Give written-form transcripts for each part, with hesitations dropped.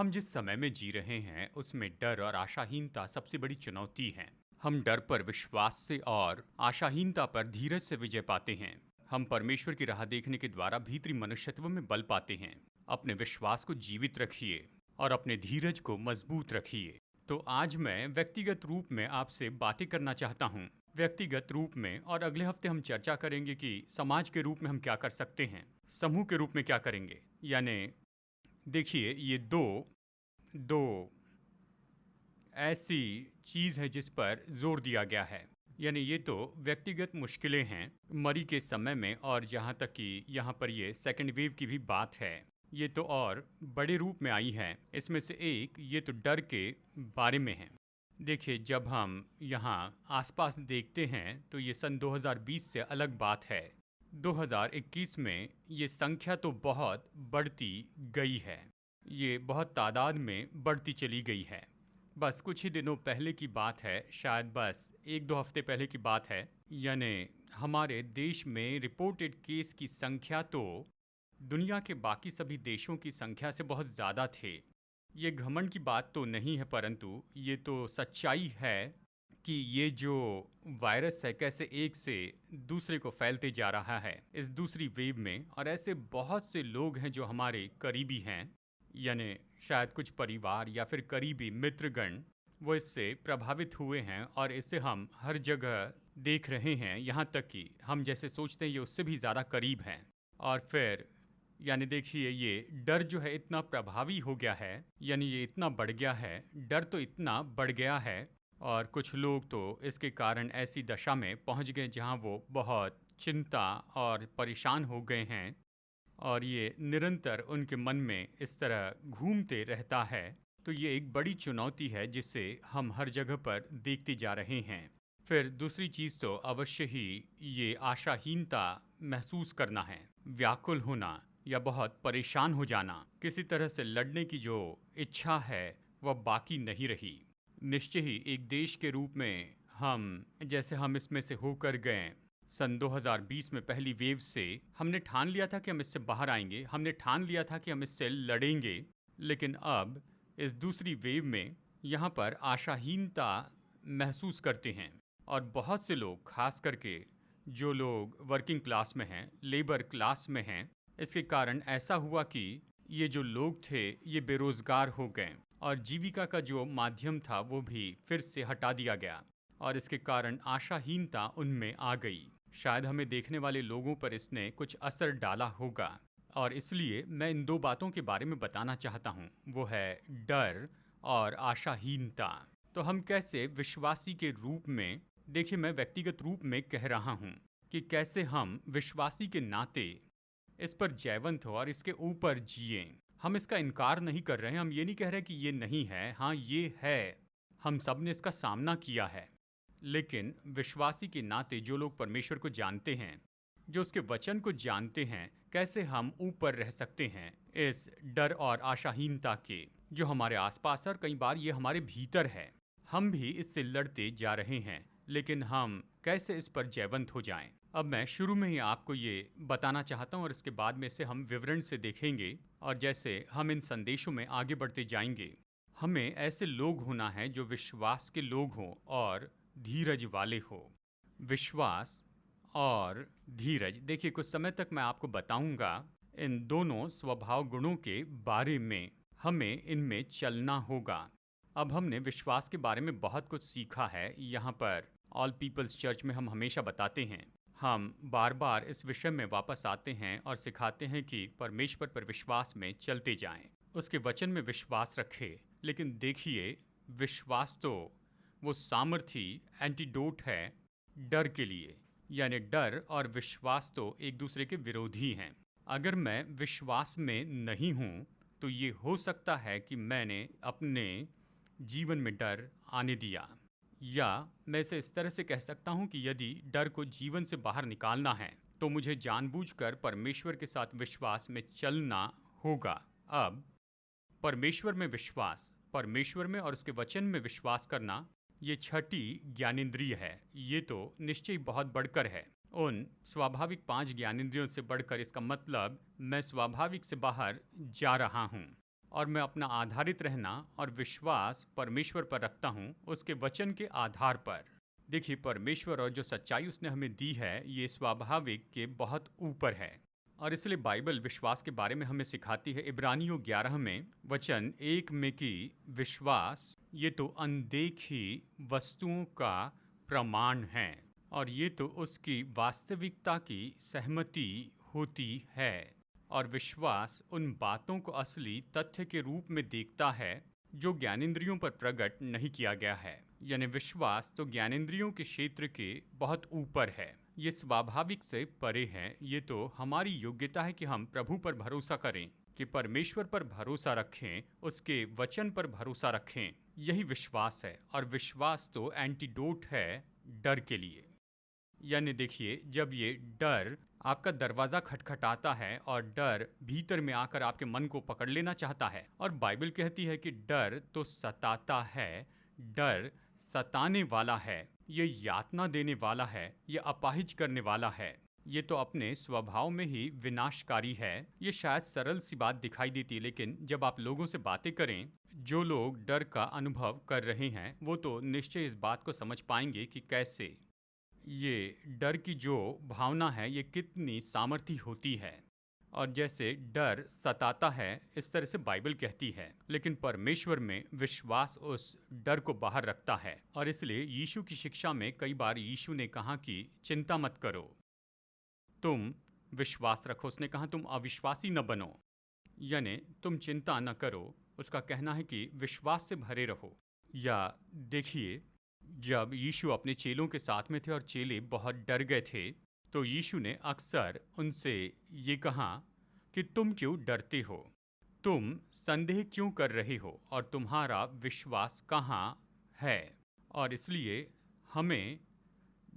हम जिस समय में जी रहे हैं उसमें डर और आशाहीनता सबसे बड़ी चुनौती है। हम डर पर विश्वास से और आशाहीनता पर धीरज से विजय पाते हैं। हम परमेश्वर की राह देखने के द्वारा भीतरी मनुष्यत्व में बल पाते हैं। अपने विश्वास को जीवित रखिए और अपने धीरज को मजबूत रखिए। तो आज मैं व्यक्तिगत रूप में आपसे बातें करना चाहता हूँ। व्यक्तिगत रूप में, और अगले हफ्ते हम चर्चा करेंगे कि समाज के रूप में हम क्या कर सकते हैं, समूह के रूप में क्या करेंगे। यानी देखिए, ये दो दो ऐसी चीज़ है जिस पर जोर दिया गया है। यानी ये तो व्यक्तिगत मुश्किलें हैं मरी के समय में, और जहाँ तक कि यहाँ पर ये सेकेंड वेव की भी बात है, ये तो और बड़े रूप में आई है। इसमें से एक ये तो डर के बारे में है। देखिए, जब हम यहाँ आसपास देखते हैं तो ये सन 2020 से अलग बात है। 2021 में ये संख्या तो बहुत बढ़ती गई है। ये बहुत तादाद में बढ़ती चली गई है। बस कुछ ही दिनों पहले की बात है, शायद बस एक दो हफ्ते पहले की बात है। यानी हमारे देश में रिपोर्टेड केस की संख्या तो दुनिया के बाकी सभी देशों की संख्या से बहुत ज़्यादा थे। ये घमंड की बात तो नहीं है, परंतु ये तो सच्चाई है कि ये जो वायरस है कैसे एक से दूसरे को फैलते जा रहा है इस दूसरी वेव में। और ऐसे बहुत से लोग हैं जो हमारे करीबी हैं, यानी शायद कुछ परिवार या फिर करीबी मित्रगण, वो इससे प्रभावित हुए हैं और इसे हम हर जगह देख रहे हैं। यहाँ तक कि हम जैसे सोचते हैं ये उससे भी ज़्यादा करीब हैं। और फिर यानी देखिए, ये डर जो है इतना प्रभावी हो गया है, यानी ये इतना बढ़ गया है, डर तो इतना बढ़ गया है। और कुछ लोग तो इसके कारण ऐसी दशा में पहुंच गए जहां वो बहुत चिंता और परेशान हो गए हैं, और ये निरंतर उनके मन में इस तरह घूमते रहता है। तो ये एक बड़ी चुनौती है जिसे हम हर जगह पर देखते जा रहे हैं। फिर दूसरी चीज़ तो अवश्य ही ये आशाहीनता महसूस करना है, व्याकुल होना या बहुत परेशान हो जाना। किसी तरह से लड़ने की जो इच्छा है वह बाकी नहीं रही। निश्चय ही एक देश के रूप में हम इसमें से होकर गए। सन 2020 में पहली वेव से हमने ठान लिया था कि हम इससे बाहर आएंगे, हमने ठान लिया था कि हम इससे लड़ेंगे। लेकिन अब इस दूसरी वेव में यहाँ पर आशाहीनता महसूस करते हैं। और बहुत से लोग, खास करके जो लोग वर्किंग क्लास में हैं, लेबर क्लास में हैं, इसके कारण ऐसा हुआ कि ये जो लोग थे ये बेरोज़गार हो गए और जीविका का जो माध्यम था वो भी फिर से हटा दिया गया, और इसके कारण आशाहीनता उनमें आ गई। शायद हमें देखने वाले लोगों पर इसने कुछ असर डाला होगा, और इसलिए मैं इन दो बातों के बारे में बताना चाहता हूँ। वो है डर और आशाहीनता। तो हम कैसे विश्वासी के रूप में, देखिए मैं व्यक्तिगत रूप में कह रहा हूँ कि कैसे हम विश्वासी के नाते इस पर जयवंत हो और इसके ऊपर जिए। हम इसका इनकार नहीं कर रहे हैं, हम ये नहीं कह रहे कि ये नहीं है, हाँ ये है, हम सब ने इसका सामना किया है। लेकिन विश्वासी के नाते जो लोग परमेश्वर को जानते हैं, जो उसके वचन को जानते हैं, कैसे हम ऊपर रह सकते हैं इस डर और आशाहीनता के जो हमारे आसपास है, और कई बार ये हमारे भीतर है। हम भी इससे लड़ते जा रहे हैं, लेकिन हम कैसे इस पर जयवंत हो जाएं। अब मैं शुरू में ही आपको ये बताना चाहता हूँ और इसके बाद में इसे हम विवरण से देखेंगे। और जैसे हम इन संदेशों में आगे बढ़ते जाएंगे, हमें ऐसे लोग होना है जो विश्वास के लोग हों और धीरज वाले हो। विश्वास और धीरज, देखिए कुछ समय तक मैं आपको बताऊंगा इन दोनों स्वभाव गुणों के बारे में। हमें इनमें चलना होगा। अब हमने विश्वास के बारे में बहुत कुछ सीखा है। यहाँ पर ऑल पीपल्स चर्च में हम हमेशा बताते हैं, हम बार बार इस विषय में वापस आते हैं और सिखाते हैं कि परमेश्वर पर विश्वास में चलते जाएं, उसके वचन में विश्वास रखें। लेकिन देखिए, विश्वास तो वो सामर्थी एंटीडोट है डर के लिए। यानी डर और विश्वास तो एक दूसरे के विरोधी हैं। अगर मैं विश्वास में नहीं हूँ तो ये हो सकता है कि मैंने अपने जीवन में डर आने दिया। या मैं इसे इस तरह से कह सकता हूँ कि यदि डर को जीवन से बाहर निकालना है तो मुझे जानबूझकर परमेश्वर के साथ विश्वास में चलना होगा। अब परमेश्वर में विश्वास, परमेश्वर में और उसके वचन में विश्वास करना, ये छठी ज्ञानेंद्रिय है। ये तो निश्चय बहुत बढ़कर है उन स्वाभाविक 5 ज्ञानेंद्रियों से बढ़कर। इसका मतलब मैं स्वाभाविक से बाहर जा रहा हूँ। और मैं अपना आधारित रहना और विश्वास परमेश्वर पर रखता हूँ, उसके वचन के आधार पर। देखिए, परमेश्वर और जो सच्चाई उसने हमें दी है ये स्वाभाविक के बहुत ऊपर है, और इसलिए बाइबल विश्वास के बारे में हमें सिखाती है। इब्रानियों 11 में वचन 1 में कि विश्वास ये तो अनदेखी वस्तुओं का प्रमाण है, और ये तो उसकी वास्तविकता की सहमति होती है। और विश्वास उन बातों को असली तथ्य के रूप में देखता है जो ज्ञानेंद्रियों पर प्रकट नहीं किया गया है। यानी विश्वास तो ज्ञानेंद्रियों के क्षेत्र के बहुत ऊपर है, ये स्वाभाविक से परे है। ये तो हमारी योग्यता है कि हम प्रभु पर भरोसा करें, कि परमेश्वर पर भरोसा रखें, उसके वचन पर भरोसा रखें। यही विश्वास है, और विश्वास तो एंटीडोट है डर के लिए। यानी देखिए, जब ये डर आपका दरवाज़ा खटखटाता है और डर भीतर में आकर आपके मन को पकड़ लेना चाहता है, और बाइबल कहती है कि डर तो सताता है, डर सताने वाला है, ये यातना देने वाला है, ये अपाहिज करने वाला है, ये तो अपने स्वभाव में ही विनाशकारी है। ये शायद सरल सी बात दिखाई देती है, लेकिन जब आप लोगों से बातें करें जो लोग डर का अनुभव कर रहे हैं, वो तो निश्चय इस बात को समझ पाएंगे कि कैसे ये डर की जो भावना है ये कितनी सामर्थी होती है, और जैसे डर सताता है इस तरह से बाइबल कहती है। लेकिन परमेश्वर में विश्वास उस डर को बाहर रखता है, और इसलिए यीशु की शिक्षा में कई बार यीशु ने कहा कि चिंता मत करो, तुम विश्वास रखो। उसने कहा तुम अविश्वासी न बनो, यानी तुम चिंता न करो। उसका कहना है कि विश्वास से भरे रहो। या देखिए, जब यीशु अपने चेलों के साथ में थे और चेले बहुत डर गए थे, तो यीशु ने अक्सर उनसे ये कहा कि तुम क्यों डरते हो, तुम संदेह क्यों कर रहे हो, और तुम्हारा विश्वास कहाँ है। और इसलिए हमें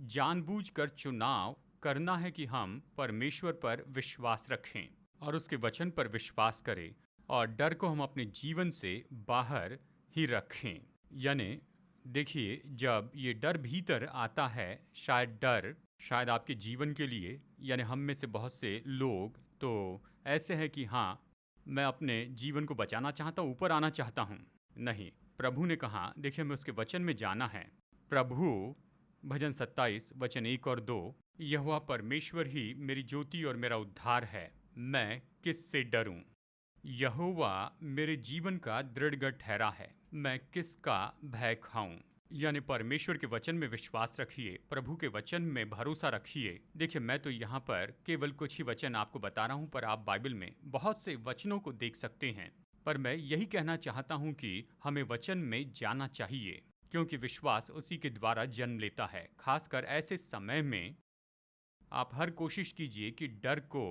जानबूझकर चुनाव करना है कि हम परमेश्वर पर विश्वास रखें और उसके वचन पर विश्वास करें, और डर को हम अपने जीवन से बाहर ही रखें। यानी देखिए, जब ये डर भीतर आता है, शायद आपके जीवन के लिए, यानी हम में से बहुत से लोग तो ऐसे हैं कि हाँ, मैं अपने जीवन को बचाना चाहता हूँ, ऊपर आना चाहता हूँ। नहीं, प्रभु ने कहा, देखिए हमें उसके वचन में जाना है। प्रभु भजन 27 वचन 1 और 2, यहोवा परमेश्वर ही मेरी ज्योति और मेरा उद्धार है, मैं किससे डरूं। यहोवा मेरे जीवन का दृढ़गढ़ ठहरा है, मैं किसका भय खाऊं। यानी परमेश्वर के वचन में विश्वास रखिए, प्रभु के वचन में भरोसा रखिए। देखिए, मैं तो यहाँ पर केवल कुछ ही वचन आपको बता रहा हूँ, पर आप बाइबल में बहुत से वचनों को देख सकते हैं। पर मैं यही कहना चाहता हूँ कि हमें वचन में जाना चाहिए, क्योंकि विश्वास उसी के द्वारा जन्म लेता है। खासकर ऐसे समय में आप हर कोशिश कीजिए कि डर को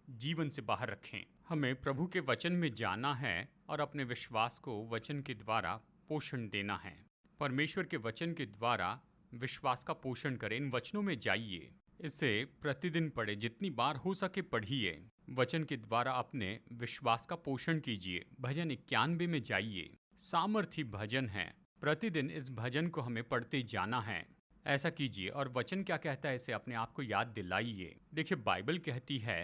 जीवन से बाहर रखें। हमें प्रभु के वचन में जाना है और अपने विश्वास को वचन के द्वारा पोषण देना है। परमेश्वर के वचन के द्वारा विश्वास का पोषण करें, इन वचनों में जाइए, इसे प्रतिदिन पढ़े, जितनी बार हो सके पढ़िए। वचन के द्वारा अपने विश्वास का पोषण कीजिए। भजन 91 में जाइए, सामर्थी भजन है, प्रतिदिन इस भजन को हमें पढ़ते जाना है। ऐसा कीजिए, और वचन क्या कहता है इसे अपने आप को याद दिलाइए। देखिए, बाइबल कहती है,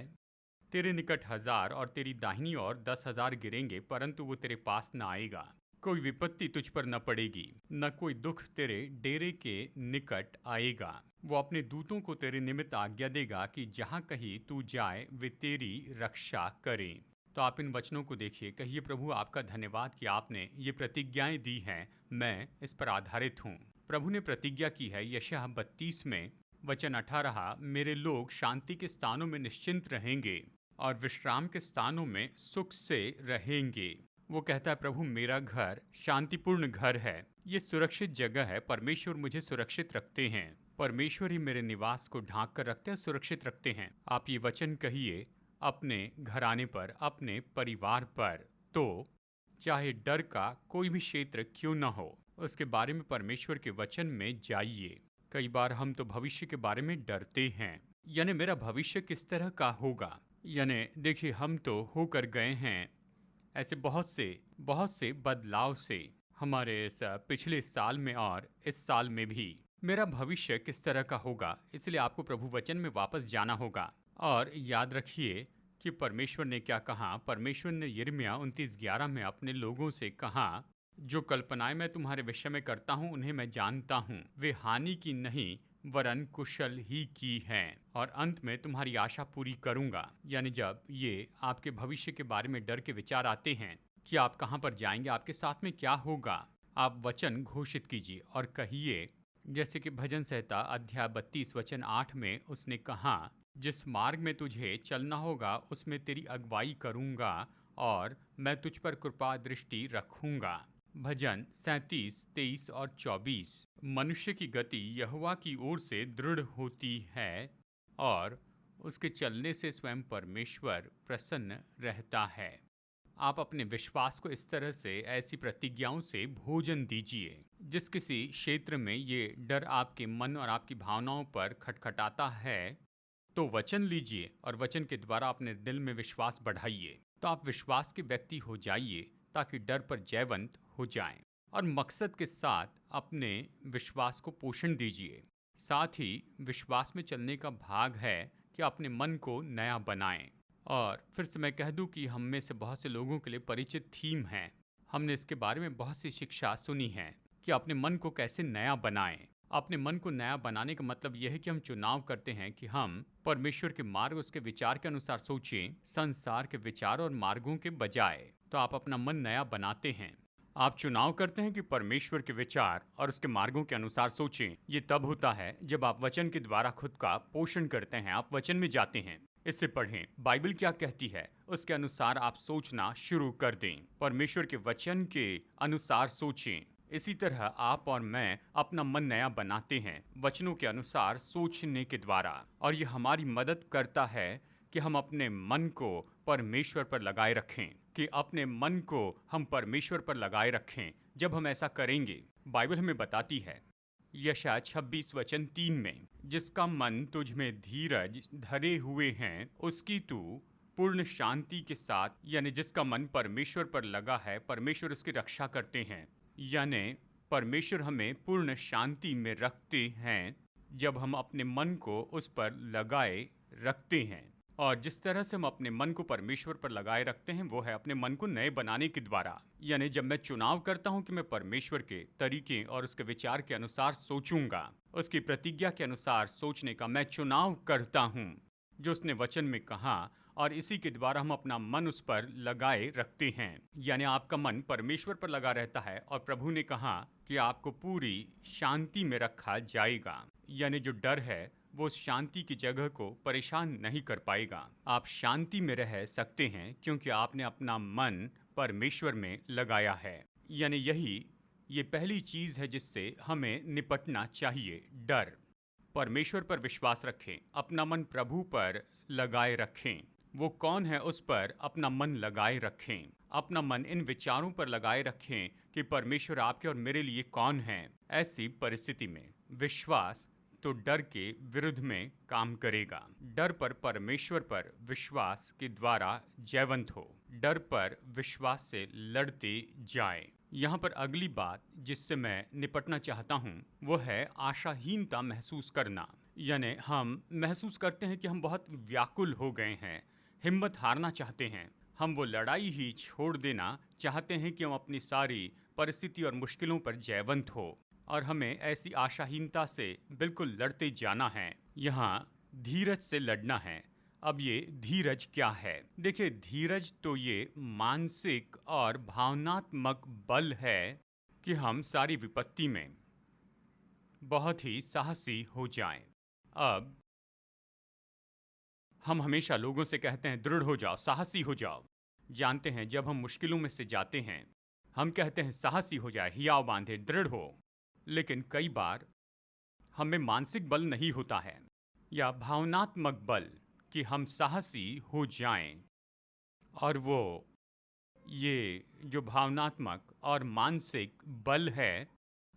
तेरे निकट 1000 और तेरी दाहिनी ओर 10,000 गिरेंगे, परंतु वो तेरे पास न आएगा। कोई विपत्ति तुझ पर न पड़ेगी, न कोई दुख तेरे डेरे के निकट आएगा। वो अपने दूतों को तेरे निमित्त आज्ञा देगा कि जहाँ कहीं तू जाए वे तेरी रक्षा करें। तो आप इन वचनों को देखिए, कहिए प्रभु आपका धन्यवाद कि आपने ये प्रतिज्ञाएं दी हैं, मैं इस पर आधारित हूँ। प्रभु ने प्रतिज्ञा की है यशायाह 32 में वचन 18, मेरे लोग शांति के स्थानों में निश्चिंत रहेंगे और विश्राम के स्थानों में सुख से रहेंगे। वो कहता है, प्रभु मेरा घर शांतिपूर्ण घर है, ये सुरक्षित जगह है, परमेश्वर मुझे सुरक्षित रखते हैं, परमेश्वर ही मेरे निवास को ढांक कर रखते हैं, सुरक्षित रखते हैं। आप ये वचन कहिए अपने घराने पर, अपने परिवार पर। तो चाहे डर का कोई भी क्षेत्र क्यों न हो, उसके बारे में परमेश्वर के वचन में जाइए। कई बार हम तो भविष्य के बारे में डरते हैं, यानी मेरा भविष्य किस तरह का होगा। यानी देखिए, हम तो होकर गए हैं ऐसे बहुत से बदलाव से हमारे इस पिछले साल में और इस साल में भी। मेरा भविष्य किस तरह का होगा, इसलिए आपको प्रभु वचन में वापस जाना होगा। और याद रखिए, कि परमेश्वर ने क्या कहा। परमेश्वर ने यिर्मयाह 29:11 में अपने लोगों से कहा, जो कल्पनाएं मैं तुम्हारे विषय में करता हूँ उन्हें मैं जानता हूँ, वे हानि की नहीं वरन कुशल ही की हैं, और अंत में तुम्हारी आशा पूरी करूंगा। यानी जब ये आपके भविष्य के बारे में डर के विचार आते हैं कि आप कहाँ पर जाएंगे, आपके साथ में क्या होगा, आप वचन घोषित कीजिए और कहिए, जैसे कि भजन संहिता अध्याय 32 वचन 8 में उसने कहा, जिस मार्ग में तुझे चलना होगा उसमें तेरी अगुवाई करूंगा और मैं तुझ पर कृपा दृष्टि रखूंगा। भजन 37, 23 और 24। मनुष्य की गति यहोवा की ओर से दृढ़ होती है और उसके चलने से स्वयं परमेश्वर प्रसन्न रहता है। आप अपने विश्वास को इस तरह से ऐसी प्रतिज्ञाओं से भोजन दीजिए। जिस किसी क्षेत्र में ये डर आपके मन और आपकी भावनाओं पर खटखटाता है, तो वचन लीजिए और वचन के द्वारा अपने दिल में विश्वास बढ़ाइए। तो आप विश्वास के व्यक्ति हो जाइए ताकि डर पर जयवंत हो जाएं, और मकसद के साथ अपने विश्वास को पोषण दीजिए। साथ ही विश्वास में चलने का भाग है कि अपने मन को नया बनाएं। और फिर से मैं कह दूं कि हम में से बहुत से लोगों के लिए परिचित थीम है। हमने इसके बारे में बहुत सी शिक्षा सुनी है कि अपने मन को कैसे नया बनाएं। अपने मन को नया बनाने का मतलब यह है कि हम चुनाव करते हैं कि हम परमेश्वर के मार्ग, उसके विचार के अनुसार सोचें, संसार के विचार और मार्गों के बजाय। तो आप अपना मन नया बनाते हैं। आप चुनाव करते हैं कि परमेश्वर के विचार और उसके मार्गों के अनुसार सोचें। ये तब होता है जब आप वचन के द्वारा खुद का पोषण करते हैं, आप वचन में जाते हैं, इससे पढ़ें बाइबल क्या कहती है, उसके अनुसार आप सोचना शुरू कर दें। परमेश्वर के वचन के अनुसार सोचें। इसी तरह आप और मैं अपना मन नया बनाते हैं वचनों के अनुसार सोचने के द्वारा, और ये हमारी मदद करता है कि हम अपने मन को परमेश्वर पर लगाए रखें, कि अपने मन को हम परमेश्वर पर लगाए रखें। जब हम ऐसा करेंगे, बाइबल हमें बताती है यशायाह 26 वचन 3 में, जिसका मन तुझ में धीरज धरे हुए हैं उसकी तू पूर्ण शांति के साथ, यानी जिसका मन परमेश्वर पर लगा है, परमेश्वर उसकी रक्षा करते हैं। यानी परमेश्वर हमें पूर्ण शांति में रखते हैं जब हम अपने मन को उस पर लगाए रखते हैं। और जिस तरह से हम अपने मन को परमेश्वर पर लगाए रखते हैं वो है अपने मन को नए बनाने के द्वारा। यानी जब मैं चुनाव करता हूं कि मैं परमेश्वर के तरीके और उसके विचार के अनुसार सोचूंगा, उसकी प्रतिज्ञा के अनुसार सोचने का मैं चुनाव करता हूं जो उसने वचन में कहा, और इसी के द्वारा हम अपना मन उस पर लगाए रखते हैं। यानी आपका मन परमेश्वर पर लगा रहता है और प्रभु ने कहा कि आपको पूरी शांति में रखा जाएगा। यानी जो डर है वो उस शांति की जगह को परेशान नहीं कर पाएगा। आप शांति में रह सकते हैं क्योंकि आपने अपना मन परमेश्वर में लगाया है। यानी ये पहली चीज है जिससे हमें निपटना चाहिए, डर। परमेश्वर पर विश्वास रखें, अपना मन प्रभु पर लगाए रखें। वो कौन है उस पर अपना मन लगाए रखें। अपना मन इन विचारों पर लगाए रखें कि परमेश्वर आपके और मेरे लिए कौन है। ऐसी परिस्थिति में विश्वास तो डर के विरुद्ध में काम करेगा। डर पर परमेश्वर पर विश्वास के द्वारा जयवंत हो। डर पर विश्वास से लड़ते जाएं। यहाँ पर अगली बात जिससे मैं निपटना चाहता हूँ वो है आशाहीनता महसूस करना। यानी हम महसूस करते हैं कि हम बहुत व्याकुल हो गए हैं, हिम्मत हारना चाहते हैं, हम वो लड़ाई ही छोड़ देना चाहते हैं कि हम अपनी सारी परिस्थिति और मुश्किलों पर जयवंत हो, और हमें ऐसी आशाहीनता से बिल्कुल लड़ते जाना है। यहाँ धीरज से लड़ना है। अब ये धीरज क्या है? देखिए, धीरज तो ये मानसिक और भावनात्मक बल है कि हम सारी विपत्ति में बहुत ही साहसी हो जाएं। अब हम हमेशा लोगों से कहते हैं दृढ़ हो जाओ, साहसी हो जाओ। जानते हैं जब हम मुश्किलों में से जाते हैं हम कहते हैं साहसी हो जाए, हियाव बांधे, दृढ़ हो। लेकिन कई बार हमें मानसिक बल नहीं होता है या भावनात्मक बल कि हम साहसी हो जाएं, और वो ये जो भावनात्मक और मानसिक बल है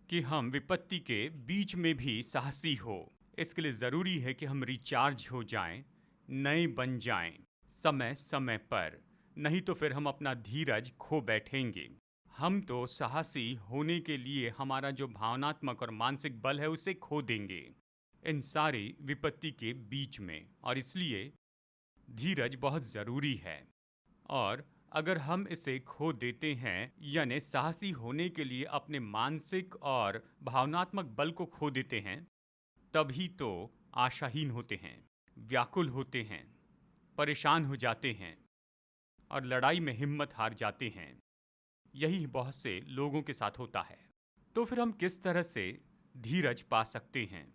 कि हम विपत्ति के बीच में भी साहसी हो। इसके लिए ज़रूरी है कि हम रिचार्ज हो जाएं, नए बन जाएं समय समय पर, नहीं तो फिर हम अपना धीरज खो बैठेंगे। हम तो साहसी होने के लिए हमारा जो भावनात्मक और मानसिक बल है उसे खो देंगे इन सारी विपत्ति के बीच में। और इसलिए धीरज बहुत ज़रूरी है, और अगर हम इसे खो देते हैं, यानी साहसी होने के लिए अपने मानसिक और भावनात्मक बल को खो देते हैं, तभी तो आशाहीन होते हैं, व्याकुल होते हैं, परेशान हो जाते हैं और लड़ाई में हिम्मत हार जाते हैं। यही बहुत से लोगों के साथ होता है। तो फिर हम किस तरह से धीरज पा सकते हैं?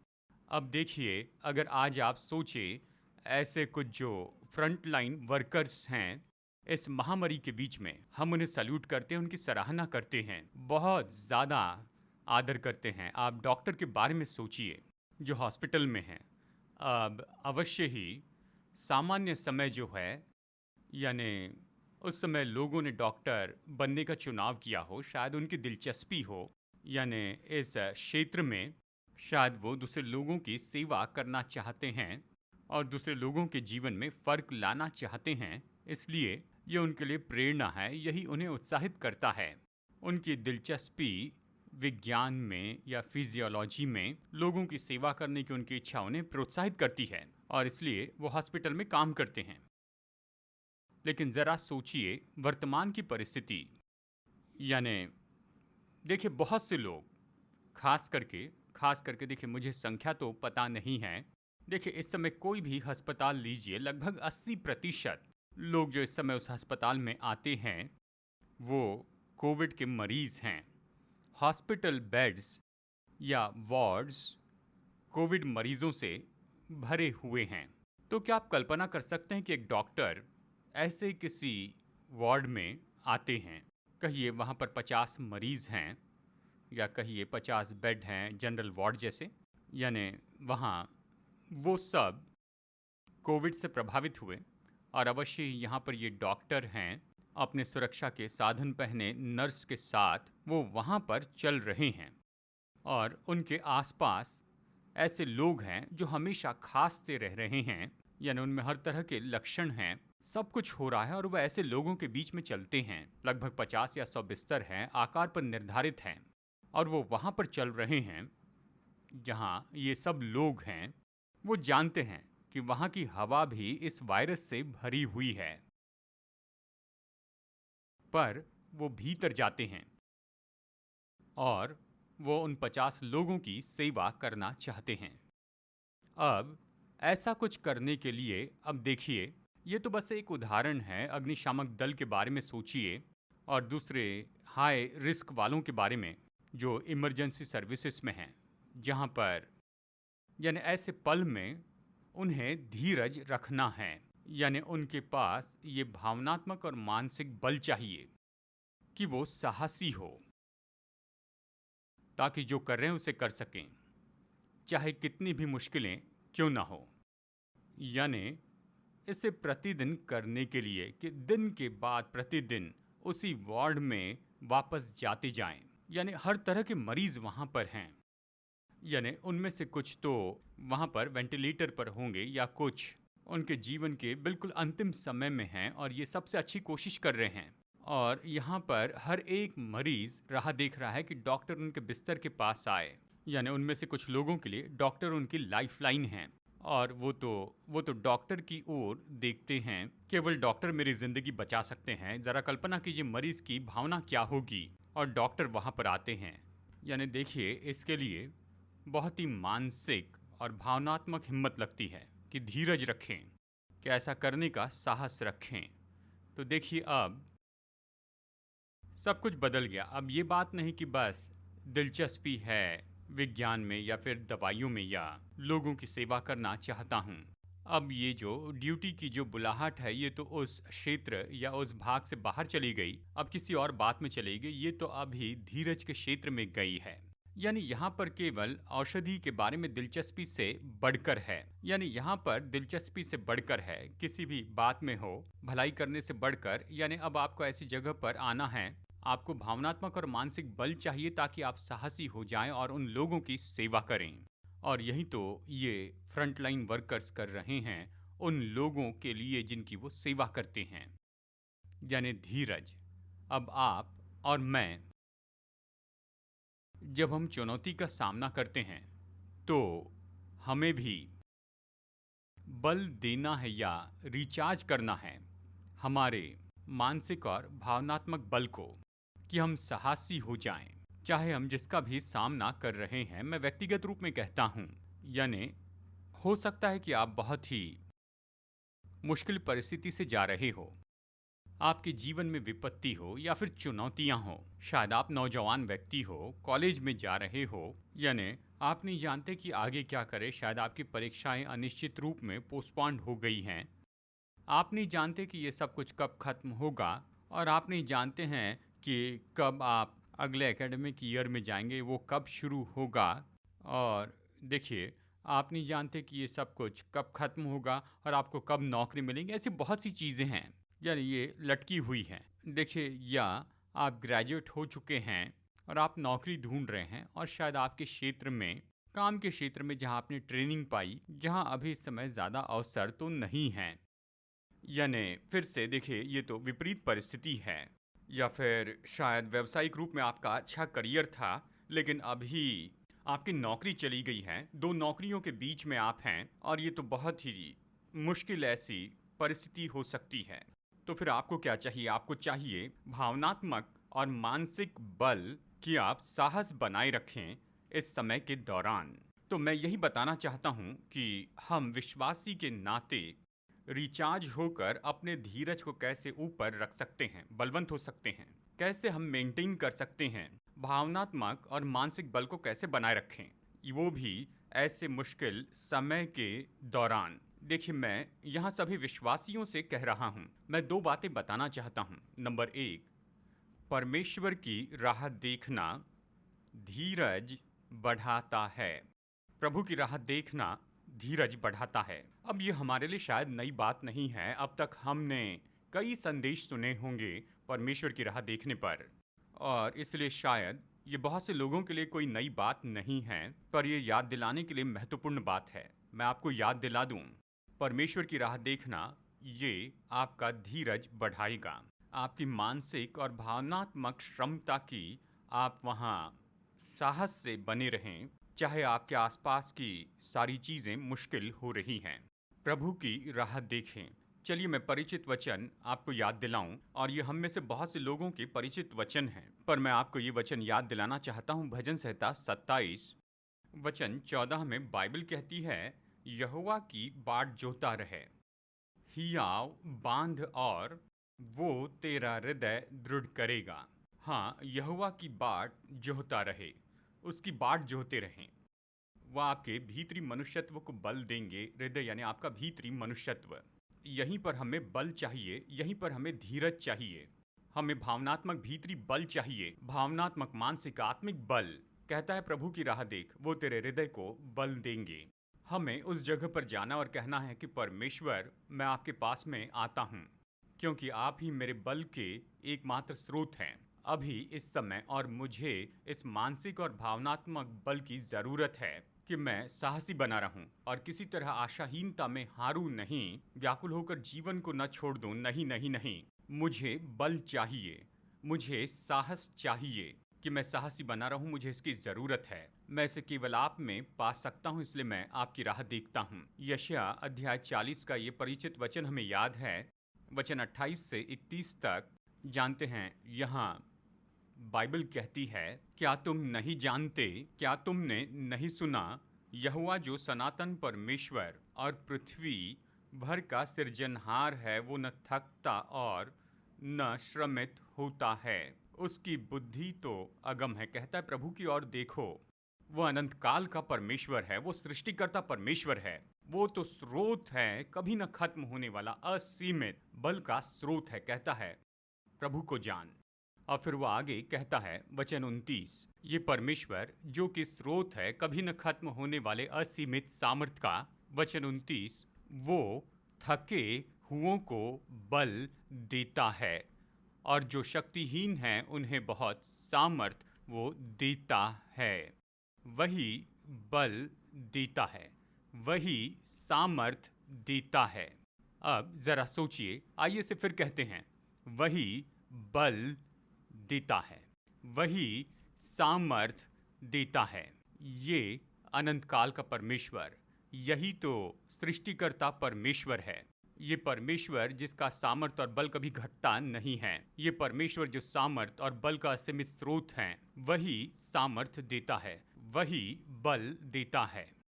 अब देखिए, अगर आज आप सोचें, ऐसे कुछ जो फ्रंट लाइन वर्कर्स हैं इस महामारी के बीच में, हम उन्हें सैल्यूट करते हैं, उनकी सराहना करते हैं, बहुत ज़्यादा आदर करते हैं। आप डॉक्टर के बारे में सोचिए जो हॉस्पिटल में हैं। अब अवश्य ही सामान्य समय जो है, यानी उस समय लोगों ने डॉक्टर बनने का चुनाव किया हो, शायद उनकी दिलचस्पी हो, यानी इस क्षेत्र में शायद वो दूसरे लोगों की सेवा करना चाहते हैं और दूसरे लोगों के जीवन में फ़र्क लाना चाहते हैं। इसलिए ये उनके लिए प्रेरणा है, यही उन्हें उत्साहित करता है। उनकी दिलचस्पी विज्ञान में या फिजियोलॉजी में लोगों की सेवा करने की उनकी इच्छा उन्हें प्रोत्साहित करती है, और इसलिए वो हॉस्पिटल में काम करते हैं। लेकिन ज़रा सोचिए वर्तमान की परिस्थिति, यानी देखिए बहुत से लोग, खास करके देखिए, मुझे संख्या तो पता नहीं है। देखिए इस समय कोई भी अस्पताल लीजिए, लगभग 80% लोग जो इस समय उस अस्पताल में आते हैं वो कोविड के मरीज़ हैं। हॉस्पिटल बेड्स या वार्ड्स कोविड मरीजों से भरे हुए हैं। तो क्या आप कल्पना कर सकते हैं कि एक डॉक्टर ऐसे किसी वार्ड में आते हैं, कहिए वहाँ पर 50 मरीज़ हैं या कहिए 50 बेड हैं जनरल वार्ड जैसे, यानी वहाँ वो सब कोविड से प्रभावित हुए, और अवश्य ही यहाँ पर ये डॉक्टर हैं, अपने सुरक्षा के साधन पहने नर्स के साथ वो वहाँ पर चल रहे हैं, और उनके आसपास ऐसे लोग हैं जो हमेशा खांसते रह रहे हैं, यानी उनमें हर तरह के लक्षण हैं, सब कुछ हो रहा है और वह ऐसे लोगों के बीच में चलते हैं। लगभग 50 या 100 बिस्तर हैं, आकार पर निर्धारित हैं, और वो वहाँ पर चल रहे हैं जहाँ ये सब लोग हैं। वो जानते हैं कि वहाँ की हवा भी इस वायरस से भरी हुई है, पर वो भीतर जाते हैं और वो उन 50 लोगों की सेवा करना चाहते हैं। अब ऐसा कुछ करने के लिए, अब देखिए, ये तो बस एक उदाहरण है, अग्निशामक दल के बारे में सोचिए और दूसरे हाई रिस्क वालों के बारे में जो इमरजेंसी सर्विसेज में हैं, जहाँ पर यानी ऐसे पल में उन्हें धीरज रखना है, यानी उनके पास ये भावनात्मक और मानसिक बल चाहिए कि वो साहसी हो, ताकि जो कर रहे हैं उसे कर सकें, चाहे कितनी भी मुश्किलें क्यों ना हो। यानी इसे प्रतिदिन करने के लिए कि दिन के बाद प्रतिदिन उसी वार्ड में वापस जाते जाएं, यानी हर तरह के मरीज वहाँ पर हैं, यानी उनमें से कुछ तो वहाँ पर वेंटिलेटर पर होंगे या कुछ उनके जीवन के बिल्कुल अंतिम समय में हैं और ये सबसे अच्छी कोशिश कर रहे हैं। और यहाँ पर हर एक मरीज राह देख रहा है कि डॉक्टर उनके बिस्तर के पास आए, यानी उनमें से कुछ लोगों के लिए डॉक्टर उनकी लाइफलाइन हैं, और वो तो डॉक्टर की ओर देखते हैं, केवल डॉक्टर मेरी ज़िंदगी बचा सकते हैं। ज़रा कल्पना कीजिए मरीज़ की भावना क्या होगी, और डॉक्टर वहाँ पर आते हैं। यानी देखिए इसके लिए बहुत ही मानसिक और भावनात्मक हिम्मत लगती है कि धीरज रखें, कि ऐसा करने का साहस रखें। तो देखिए अब सब कुछ बदल गया। अब ये बात नहीं कि बस दिलचस्पी है विज्ञान में या फिर दवाइयों में या लोगों की सेवा करना चाहता हूँ। अब ये जो ड्यूटी की जो बुलाहट है ये तो उस क्षेत्र या उस भाग से बाहर चली गई, अब किसी और बात में चली गई। ये तो अभी धीरज के क्षेत्र में गई है, यानी यहाँ पर केवल औषधि के बारे में दिलचस्पी से बढ़कर है, यानी यहाँ पर दिलचस्पी से बढ़कर है, किसी भी बात में हो भलाई करने से बढ़कर। यानी अब आपको ऐसी जगह पर आना है, आपको भावनात्मक और मानसिक बल चाहिए ताकि आप साहसी हो जाएं और उन लोगों की सेवा करें। और यही तो ये फ्रंटलाइन वर्कर्स कर रहे हैं उन लोगों के लिए जिनकी वो सेवा करते हैं, यानी धीरज। अब आप और मैं, जब हम चुनौती का सामना करते हैं तो हमें भी बल देना है या रिचार्ज करना है हमारे मानसिक और भावनात्मक बल को, कि हम साहसी हो जाएं, चाहे हम जिसका भी सामना कर रहे हैं। मैं व्यक्तिगत रूप में कहता हूं, यानी हो सकता है कि आप बहुत ही मुश्किल परिस्थिति से जा रहे हो, आपके जीवन में विपत्ति हो या फिर चुनौतियां हो। शायद आप नौजवान व्यक्ति हो, कॉलेज में जा रहे हो, यानी आप नहीं जानते कि आगे क्या करें। शायद आपकी परीक्षाएं अनिश्चित रूप में पोस्टपोन्ड हो गई हैं। आप नहीं जानते कि ये सब कुछ कब खत्म होगा, और आप नहीं जानते हैं कि कब आप अगले एकेडमिक ईयर में जाएंगे, वो कब शुरू होगा। और देखिए, आप नहीं जानते कि ये सब कुछ कब खत्म होगा और आपको कब नौकरी मिलेंगी। ऐसी बहुत सी चीज़ें हैं, यानी ये लटकी हुई हैं। देखिए, या आप ग्रेजुएट हो चुके हैं और आप नौकरी ढूंढ रहे हैं, और शायद आपके क्षेत्र में, काम के क्षेत्र में जहां आपने ट्रेनिंग पाई, जहां अभी इस समय ज़्यादा अवसर तो नहीं हैं। यानी फिर से देखिए, ये तो विपरीत परिस्थिति है। या फिर शायद व्यावसायिक रूप में आपका अच्छा करियर था, लेकिन अभी आपकी नौकरी चली गई है, दो नौकरियों के बीच में आप हैं, और ये तो बहुत ही मुश्किल ऐसी परिस्थिति हो सकती है। तो फिर आपको क्या चाहिए? आपको चाहिए भावनात्मक और मानसिक बल, कि आप साहस बनाए रखें इस समय के दौरान। तो मैं यही बताना चाहता हूँ कि हम विश्वासी के नाते रिचार्ज होकर अपने धीरज को कैसे ऊपर रख सकते हैं, बलवंत हो सकते हैं, कैसे हम मेंटेन कर सकते हैं, भावनात्मक और मानसिक बल को कैसे बनाए रखें, वो भी ऐसे मुश्किल समय के दौरान। देखिए, मैं यहाँ सभी विश्वासियों से कह रहा हूँ, मैं दो बातें बताना चाहता हूँ। नंबर एक, परमेश्वर की राह देखना धीरज बढ़ाता है। प्रभु की राह देखना धीरज बढ़ाता है। अब ये हमारे लिए शायद नई बात नहीं है, अब तक हमने कई संदेश सुने होंगे परमेश्वर की राह देखने पर, और इसलिए शायद ये बहुत से लोगों के लिए कोई नई बात नहीं है, पर ये याद दिलाने के लिए महत्वपूर्ण बात है। मैं आपको याद दिला दूं, परमेश्वर की राह देखना ये आपका धीरज बढ़ाएगा, आपकी मानसिक और भावनात्मक क्षमता की आप वहाँ साहस से बने रहें, चाहे आपके आसपास की सारी चीज़ें मुश्किल हो रही हैं। प्रभु की राह देखें। चलिए मैं परिचित वचन आपको याद दिलाऊं, और ये हम में से बहुत से लोगों के परिचित वचन हैं, पर मैं आपको ये वचन याद दिलाना चाहता हूँ। भजन संहिता 27 वचन 14 में बाइबल कहती है, यहोवा की बाट जोता रहे, हियाव बांध, और वो तेरा हृदय दृढ़ करेगा। हाँ, यहोवा की बाट जोहता रहे, उसकी बाट जोहते रहें। वह आपके भीतरी मनुष्यत्व को बल देंगे। हृदय यानी आपका भीतरी मनुष्यत्व। यहीं पर हमें बल चाहिए, यहीं पर हमें धीरज चाहिए, हमें भावनात्मक भीतरी बल चाहिए, भावनात्मक मानसिक आत्मिक बल। कहता है प्रभु की राह देख, वो तेरे हृदय को बल देंगे। हमें उस जगह पर जाना और कहना है कि परमेश्वर, मैं आपके पास में आता हूँ, क्योंकि आप ही मेरे बल के एकमात्र स्रोत हैं अभी इस समय, और मुझे इस मानसिक और भावनात्मक बल की ज़रूरत है कि मैं साहसी बना रहूं और किसी तरह आशाहीनता में हारूं नहीं, व्याकुल होकर जीवन को न छोड़ दूं। नहीं नहीं नहीं, मुझे बल चाहिए, मुझे साहस चाहिए कि मैं साहसी बना रहूं। मुझे इसकी ज़रूरत है, मैं इसे केवल आप में पा सकता हूं, इसलिए मैं आपकी राह देखता हूं। यशायाह अध्याय 40 का ये परिचित वचन हमें याद है, वचन 28 से 31 तक। जानते हैं, यहाँ बाइबल कहती है, क्या तुम नहीं जानते, क्या तुमने नहीं सुना, यहोवा जो सनातन परमेश्वर और पृथ्वी भर का सृजनहार है, वो न थकता और न श्रमित होता है, उसकी बुद्धि तो अगम है। कहता है प्रभु की ओर देखो, वो अनंत काल का परमेश्वर है, वो सृष्टिकर्ता परमेश्वर है, वो तो स्रोत है, कभी न खत्म होने वाला असीमित बल का स्रोत है। कहता है प्रभु को जान। और फिर वो आगे कहता है वचन 29, ये परमेश्वर जो कि स्रोत है कभी न खत्म होने वाले असीमित सामर्थ का। वचन 29, वो थके हुओं को बल देता है, और जो शक्तिहीन हैं उन्हें बहुत सामर्थ वो देता है। वही बल देता है, वही सामर्थ देता है। अब जरा सोचिए, आइए से फिर कहते हैं, वही बल देता है, वही सामर्थ देता है। ये अनंत काल का परमेश्वर, यही तो सृष्टिकर्ता परमेश्वर है। ये परमेश्वर जिसका सामर्थ और बल कभी घटता नहीं है, ये परमेश्वर जो सामर्थ और बल का असीमित स्रोत है, वही सामर्थ देता है, वही बल देता है।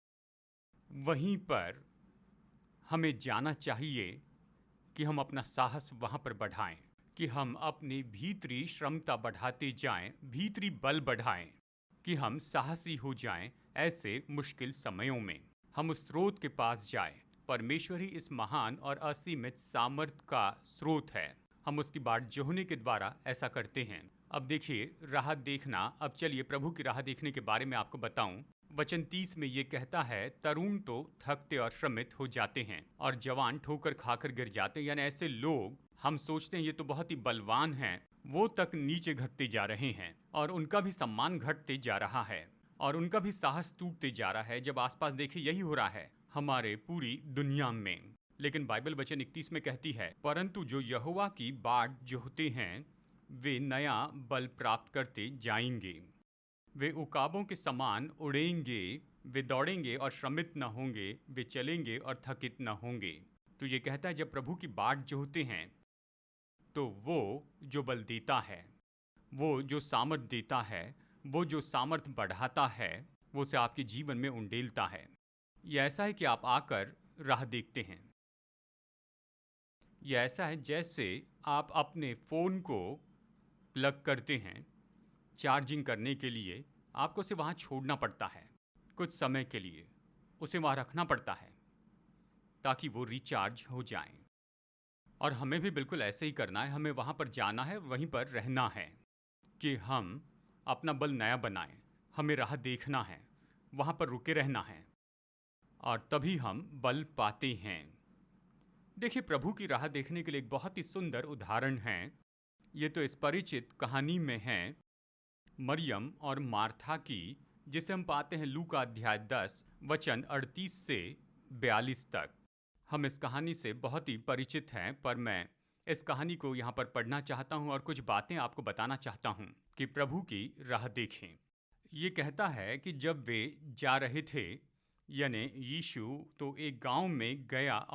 वहीं पर हमें जाना चाहिए कि हम अपना साहस वहाँ पर बढ़ाएं, कि हम अपनी भीतरी क्षमता बढ़ाते जाएं, भीतरी बल बढ़ाएं, कि हम साहसी हो जाएं। ऐसे मुश्किल समयों में हम उस स्रोत के पास जाएं। परमेश्वर ही इस महान और असीमित सामर्थ का स्रोत है। हम उसकी बाट जोहने के द्वारा ऐसा करते हैं। अब देखिए राह देखना। अब चलिए प्रभु की राह देखने के बारे में आपको बताऊं। वचन 30 में ये कहता है, तरुण तो थकते और श्रमित हो जाते हैं और जवान ठोकर खाकर गिर जाते हैं। यानी ऐसे लोग, हम सोचते हैं ये तो बहुत ही बलवान हैं, वो तक नीचे घटते जा रहे हैं और उनका भी सम्मान घटते जा रहा है और उनका भी साहस टूटते जा रहा है। जब आसपास देखिए यही हो रहा है हमारे पूरी दुनिया में। लेकिन बाइबल वचन 31 में कहती है, परंतु जो यहोवा की बाट जोहते हैं वे नया बल प्राप्त करते जाएंगे। वे उकाबों के समान उड़ेंगे, वे दौड़ेंगे और श्रमित न होंगे, वे चलेंगे और थकित न होंगे। तो ये कहता है जब प्रभु की बाट जोहते हैं तो वो जो बल देता है, वो जो सामर्थ देता है, वो जो सामर्थ बढ़ाता है, वो उसे आपके जीवन में उंडेलता है। ये ऐसा है कि आप आकर राह देखते हैं। ये ऐसा है जैसे आप अपने फ़ोन को प्लग करते हैं चार्जिंग करने के लिए। आपको उसे वहाँ छोड़ना पड़ता है कुछ समय के लिए, उसे वहाँ रखना पड़ता है ताकि वो रिचार्ज हो जाए। और हमें भी बिल्कुल ऐसे ही करना है। हमें वहाँ पर जाना है, वहीं पर रहना है कि हम अपना बल नया बनाएं। हमें राह देखना है, वहाँ पर रुके रहना है और तभी हम बल पाते हैं। देखिए प्रभु की राह देखने के लिए एक बहुत ही सुंदर उदाहरण है। ये तो इस परिचित कहानी में है मरियम और मार्था की, जिसे हम पाते हैं लूका अध्याय 10 वचन 38 से 42 तक। हम इस कहानी से बहुत ही परिचित हैं, पर मैं इस कहानी को यहाँ पर पढ़ना चाहता हूँ और कुछ बातें आपको बताना चाहता हूँ कि प्रभु की राह देखें। ये कहता है कि जब वे जा रहे थे, यानी यीशु तो एक गांव में गया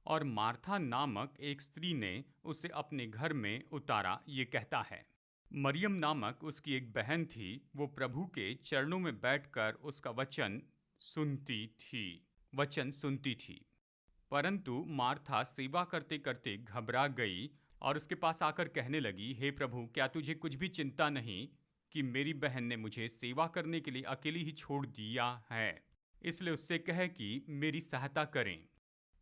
और मार्था नामक एक स्त्री ने उसे अपने घर में उतारा। ये कहता है मरियम नामक उसकी एक बहन थी, वो प्रभु के चरणों में बैठकर उसका वचन सुनती थी। परंतु मार्था सेवा करते करते घबरा गई और उसके पास आकर कहने लगी, हे प्रभु, क्या तुझे कुछ भी चिंता नहीं कि मेरी बहन ने मुझे सेवा करने के लिए अकेली ही छोड़ दिया है? इसलिए उससे कहे कि मेरी सहायता करें।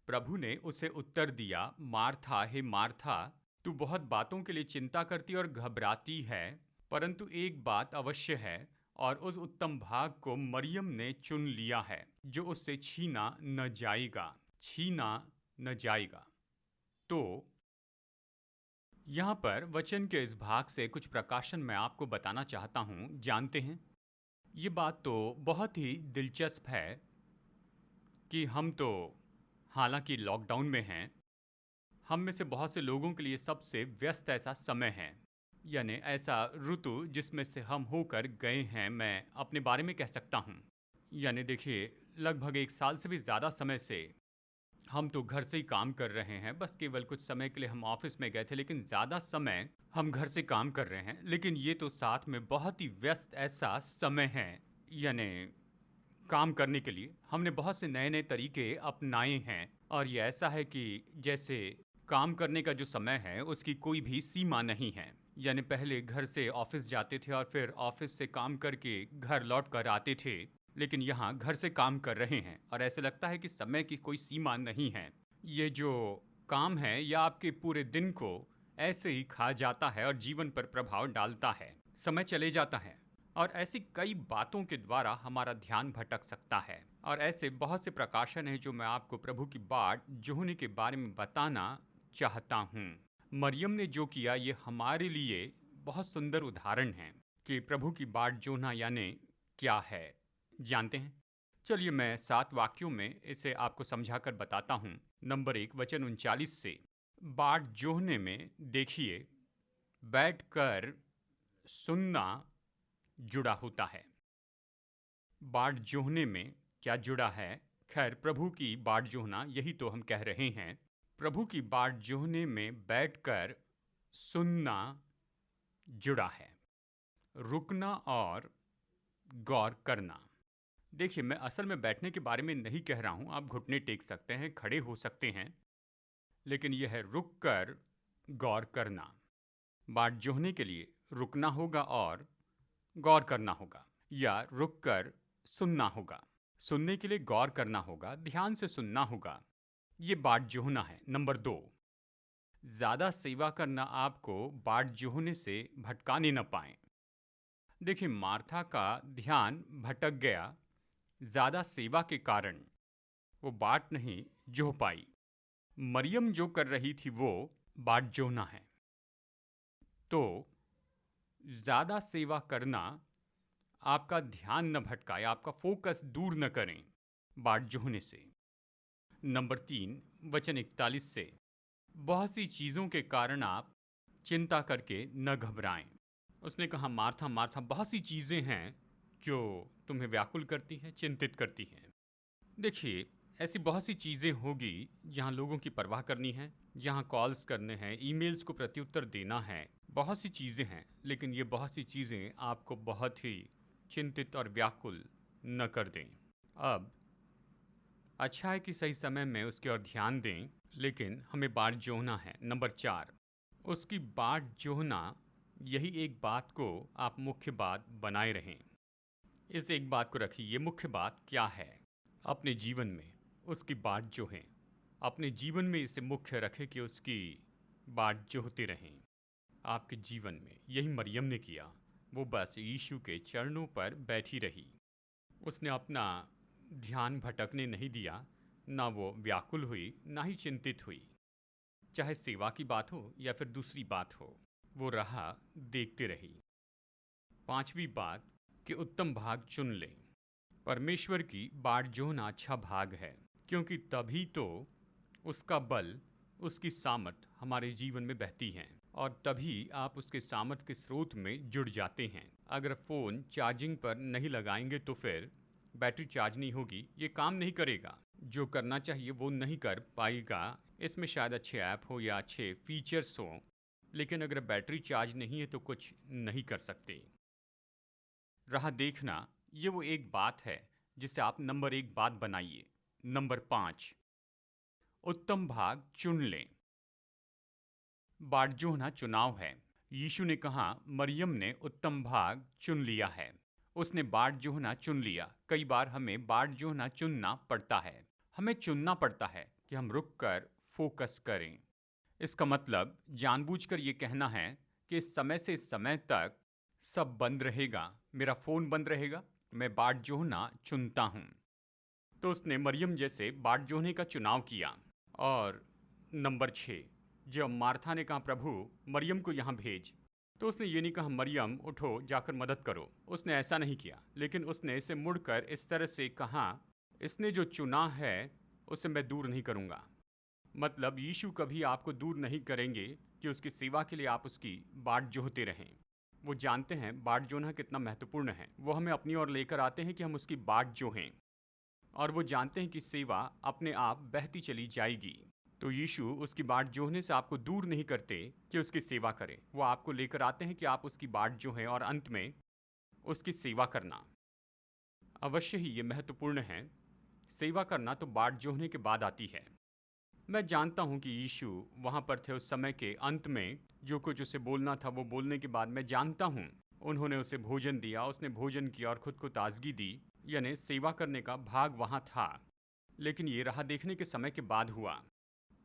प्रभु ने उसे उत्तर दिया, मार्था, हे मार्था, तू बहुत बातों के लिए चिंता करती और घबराती है, परंतु एक बात अवश्य है और उस उत्तम भाग को मरियम ने चुन लिया है जो उससे छीना न जाएगा। तो यहाँ पर वचन के इस भाग से कुछ प्रकाशन मैं आपको बताना चाहता हूँ। जानते हैं ये बात तो बहुत ही दिलचस्प है कि हम तो हालांकि लॉकडाउन में हैं, हम में से बहुत से लोगों के लिए सबसे व्यस्त ऐसा समय है, यानी ऐसा ऋतु जिसमें से हम होकर गए हैं। मैं अपने बारे में कह सकता हूँ। यानी देखिए लगभग 1 साल से भी ज़्यादा समय से हम तो घर से ही काम कर रहे हैं। बस केवल कुछ समय के लिए हम ऑफिस में गए थे, लेकिन ज़्यादा समय हम घर से काम कर रहे हैं। लेकिन ये तो साथ में बहुत ही व्यस्त ऐसा समय है, यानी काम करने के लिए हमने बहुत से नए नए तरीके अपनाए हैं। और ये ऐसा है कि जैसे काम करने का जो समय है उसकी कोई भी सीमा नहीं है। यानी पहले घर से ऑफिस जाते थे और फिर ऑफिस से काम करके घर लौट कर आते थे, लेकिन यहाँ घर से काम कर रहे हैं और ऐसे लगता है कि समय की कोई सीमा नहीं है। ये जो काम है यह आपके पूरे दिन को ऐसे ही खा जाता है और जीवन पर प्रभाव डालता है। समय चले जाता है और ऐसी कई बातों के द्वारा हमारा ध्यान भटक सकता है। और ऐसे बहुत से प्रकाशन हैं जो मैं आपको प्रभु की बाट जोहने के बारे में बताना चाहता हूँ। मरियम ने जो किया ये हमारे लिए बहुत सुंदर उदाहरण है कि प्रभु की बाट जोहना यानी क्या है। जानते हैं? चलिए मैं 7 वाक्यों में इसे आपको समझाकर बताता हूँ। नंबर 1 वचन 39 से, बाट जोहने में देखिए बैठकर सुनना जुड़ा होता है। बाट जोहने में क्या जुड़ा है? खैर, प्रभु की बाट जोहना यही तो हम कह रहे हैं। प्रभु की बाट जोहने में बैठकर सुनना जुड़ा है, रुकना और गौर करना। देखिए, मैं असल में बैठने के बारे में नहीं कह रहा हूँ। आप घुटने टेक सकते हैं, खड़े हो सकते हैं, लेकिन यह है रुक कर गौर करना। बाट जोहने के लिए रुकना होगा और गौर करना होगा, या रुक कर सुनना होगा। सुनने के लिए गौर करना होगा, ध्यान से सुनना होगा। ये बाट जोहना है। नंबर 2, ज़्यादा सेवा करना आपको बाट जोहने से भटकाने न पाए। देखिए, मार्था का ध्यान भटक गया ज़्यादा सेवा के कारण। वो बाट नहीं जोह पाई। मरियम जो कर रही थी वो बाट जोहना है। तो ज़्यादा सेवा करना आपका ध्यान न भटकाए, आपका फोकस दूर न करें बाट जोहने से। नंबर 3, वचन 41 से, बहुत सी चीज़ों के कारण आप चिंता करके न घबराएं। उसने कहा, मार्था मार्था, बहुत सी चीज़ें हैं जो तुम्हें व्याकुल करती हैं, चिंतित करती हैं। देखिए, ऐसी बहुत सी चीज़ें होगी जहाँ लोगों की परवाह करनी है, जहाँ कॉल्स करने हैं, ईमेल्स को प्रत्युत्तर देना है, बहुत सी चीज़ें हैं। लेकिन ये बहुत सी चीज़ें आपको बहुत ही चिंतित और व्याकुल न कर दें। अब अच्छा है कि सही समय में उसकी ओर ध्यान दें, लेकिन हमें बाट जोहना है। नंबर 4, उसकी बाट जोहना, यही एक बात को आप मुख्य बात बनाए रहें। इस एक बात को रखिए, ये मुख्य बात क्या है अपने जीवन में, उसकी बाट जोहें। अपने जीवन में इसे मुख्य रखें कि उसकी बाट जोहते रहें आपके जीवन में। यही मरियम ने किया। वो बस यीशु के चरणों पर बैठी रही। उसने अपना ध्यान भटकने नहीं दिया, ना वो व्याकुल हुई, ना ही चिंतित हुई। चाहे सेवा की बात हो या फिर दूसरी बात हो, वो राह देखते रही। 5वीं बात कि उत्तम भाग चुन लें। परमेश्वर की बाट जोहना अच्छा भाग है, क्योंकि तभी तो उसका बल, उसकी सामर्थ हमारे जीवन में बहती हैं, और तभी आप उसके सामर्थ के स्रोत में जुड़ जाते हैं। अगर फ़ोन चार्जिंग पर नहीं लगाएंगे तो फिर बैटरी चार्ज नहीं होगी, ये काम नहीं करेगा, जो करना चाहिए वो नहीं कर पाएगा। इसमें शायद अच्छे ऐप हो या अच्छे फीचर्स हों, लेकिन अगर बैटरी चार्ज नहीं है तो कुछ नहीं कर सकते। राह देखना, ये वो एक बात है जिसे आप नंबर 1 बात बनाइए। नंबर 5, उत्तम भाग चुन लें। बाट जोहना चुनाव है। यीशु ने कहा, मरियम ने उत्तम भाग चुन लिया है। उसने बाट जोहना चुन लिया। कई बार हमें बाट जोहना चुनना पड़ता है। हमें चुनना पड़ता है कि हम रुक कर फोकस करें। इसका मतलब जानबूझकर ये कहना है कि इस समय से इस समय तक सब बंद रहेगा, मेरा फ़ोन बंद रहेगा, मैं बाट जोहना चुनता हूँ। तो उसने मरियम जैसे बाट जोहने का चुनाव किया। और नंबर 6, जब मार्था ने कहा, प्रभु मरियम को यहाँ भेज, तो उसने ये नहीं कहा, मरियम उठो जाकर मदद करो। उसने ऐसा नहीं किया, लेकिन उसने इसे मुड़कर इस तरह से कहा, इसने जो चुना है उसे मैं दूर नहीं करूँगा। मतलब यीशु कभी आपको दूर नहीं करेंगे कि उसकी सेवा के लिए आप उसकी बाट जोहते रहें। वो जानते हैं बाट जोहना कितना महत्वपूर्ण है। वो हमें अपनी ओर लेकर आते हैं कि हम उसकी बाट जोहें, और वो जानते हैं कि सेवा अपने आप बहती चली जाएगी। तो यीशु उसकी बाट जोहने से आपको दूर नहीं करते कि उसकी सेवा करें। वो आपको लेकर आते हैं कि आप उसकी बाट जोहें और अंत में उसकी सेवा करना। अवश्य ही ये महत्वपूर्ण है। सेवा करना तो बाट जोहने के बाद आती है। मैं जानता हूँ कि यीशु वहाँ पर थे उस समय के अंत में। जो कुछ उसे बोलना था वो बोलने के बाद मैं जानता हूँ उन्होंने उसे भोजन दिया। उसने भोजन किया और खुद को ताजगी दी, यानी सेवा करने का भाग वहाँ था। लेकिन ये राह देखने के समय के बाद हुआ।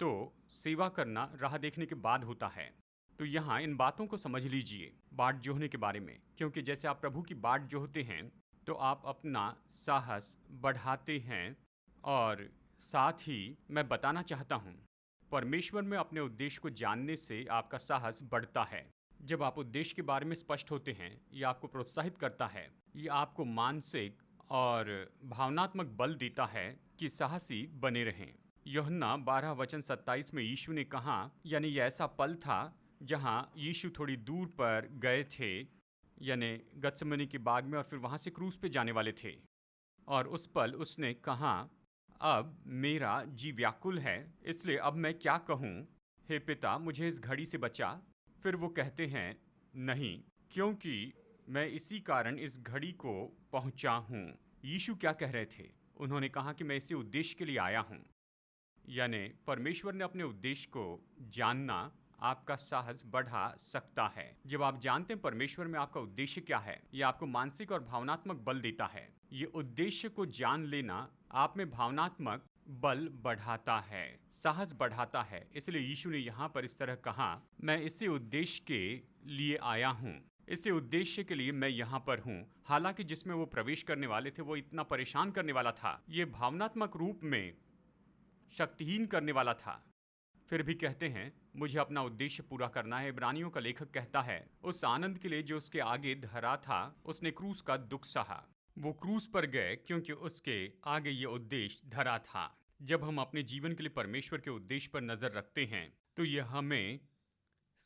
तो सेवा करना राह देखने के बाद होता है। तो यहाँ इन बातों को समझ लीजिए बाट जोहने के बारे में, क्योंकि जैसे आप प्रभु की बाट जोहते हैं तो आप अपना साहस बढ़ाते हैं। और साथ ही मैं बताना चाहता हूँ, परमेश्वर में अपने उद्देश्य को जानने से आपका साहस बढ़ता है। जब आप उद्देश्य के बारे में स्पष्ट होते हैं, ये आपको प्रोत्साहित करता है, ये आपको मानसिक और भावनात्मक बल देता है कि साहसी बने रहें। यूहन्ना 12:27 में यीशु ने कहा, यानी यह ऐसा पल था जहाँ यीशु थोड़ी दूर पर गए थे, यानी गत्समनी के बाग में, और फिर वहाँ से क्रूस पे जाने वाले थे। और उस पल उसने कहा, अब मेरा जी व्याकुल है, इसलिए अब मैं क्या कहूँ? हे पिता, मुझे इस घड़ी से बचा। फिर वो कहते हैं, नहीं, क्योंकि मैं इसी कारण इस घड़ी को पहुँचा हूँ। यीशु क्या कह रहे थे? उन्होंने कहा कि मैं इसी उद्देश्य के लिए आया हूँ। यानी परमेश्वर ने अपने उद्देश्य को जानना आपका साहस बढ़ा सकता है। जब आप जानते हैं परमेश्वर में आपका उद्देश्य क्या है, ये आपको मानसिक और भावनात्मक बल देता है। ये उद्देश्य को जान लेना आप में भावनात्मक बल बढ़ाता है, साहस बढ़ाता है। इसलिए यीशु ने यहाँ पर इस तरह कहा, मैं इसी उद्देश्य के लिए आया हूँ, इसी उद्देश्य के लिए मैं यहाँ पर हूँ। हालांकि जिसमें वो प्रवेश करने वाले थे वो इतना परेशान करने वाला था, ये भावनात्मक रूप में शक्तिहीन करने वाला था, फिर भी कहते हैं मुझे अपना उद्देश्य पूरा करना है। इब्रानियों का लेखक कहता है, उस आनंद के लिए जो उसके आगे धरा था उसने क्रूस का दुख सहा। वो क्रूस पर गए क्योंकि उसके आगे ये उद्देश्य धरा था। जब हम अपने जीवन के लिए परमेश्वर के उद्देश्य पर नजर रखते हैं तो यह हमें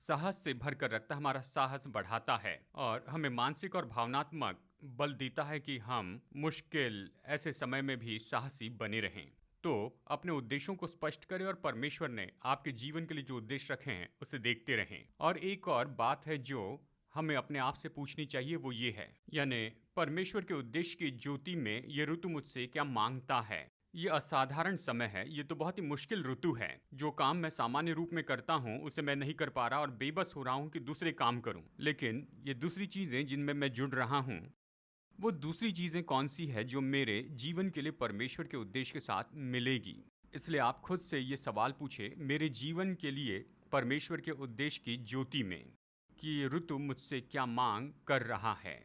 साहस से भर कर रखता है, हमारा साहस बढ़ाता है और हमें मानसिक और भावनात्मक बल देता है कि हम मुश्किल ऐसे समय में भी साहसी बने रहें। तो अपने उद्देश्यों को स्पष्ट करें और परमेश्वर ने आपके जीवन के लिए जो उद्देश्य रखे हैं उसे देखते रहें। और एक और बात है जो हमें अपने आप से पूछनी चाहिए, वो ये है, यानी परमेश्वर के उद्देश्य की ज्योति में ये ऋतु मुझसे क्या मांगता है। ये असाधारण समय है, ये तो बहुत ही मुश्किल ऋतु है। जो काम मैं सामान्य रूप में करता हूँ उसे मैं नहीं कर पा रहा और बेबस हो रहा हूँ कि दूसरे काम करूँ। लेकिन ये दूसरी चीज़ें जिनमें मैं जुड़ रहा हूँ, वो दूसरी चीज़ें कौन सी है जो मेरे जीवन के लिए परमेश्वर के उद्देश्य के साथ मिलेगी। इसलिए आप खुद से ये सवाल पूछे, मेरे जीवन के लिए परमेश्वर के उद्देश्य की ज्योति में कि ये ऋतु मुझसे क्या मांग कर रहा है।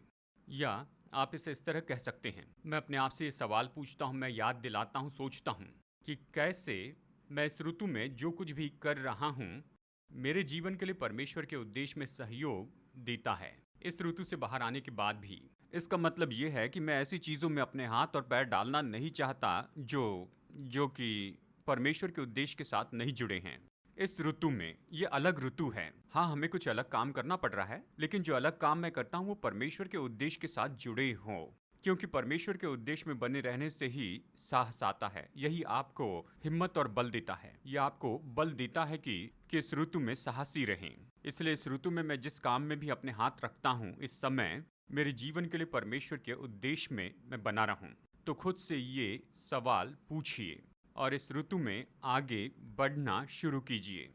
या आप इसे इस तरह कह सकते हैं, मैं अपने आप से ये सवाल पूछता हूँ, मैं याद दिलाता हूँ, सोचता हूँ कि कैसे मैं इस ऋतु में जो कुछ भी कर रहा हूँ मेरे जीवन के लिए परमेश्वर के उद्देश्य में सहयोग देता है। इस ऋतु से बाहर आने के बाद भी इसका मतलब ये है कि मैं ऐसी चीज़ों में अपने हाथ और पैर डालना नहीं चाहता जो कि परमेश्वर के उद्देश्य के साथ नहीं जुड़े हैं। इस ऋतु में ये अलग ऋतु है। हाँ, हमें कुछ अलग काम करना पड़ रहा है, लेकिन जो अलग काम मैं करता हूँ वो परमेश्वर के उद्देश्य के साथ जुड़े हों, क्योंकि परमेश्वर के उद्देश्य में बने रहने से ही साहस आता है। यही आपको हिम्मत और बल देता है। यह आपको बल देता है कि इस ऋतु में साहसी रहें। इसलिए इस ऋतु में मैं जिस काम में भी अपने हाथ रखता हूँ, इस समय मेरे जीवन के लिए परमेश्वर के उद्देश्य में मैं बना रहूं। तो खुद से ये सवाल पूछिए और इस ऋतु में आगे बढ़ना शुरू कीजिए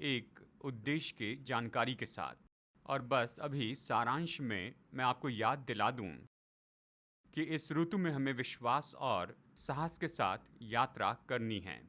एक उद्देश्य के जानकारी के साथ। और बस अभी सारांश में मैं आपको याद दिला दूं कि इस ऋतु में हमें विश्वास और साहस के साथ यात्रा करनी है।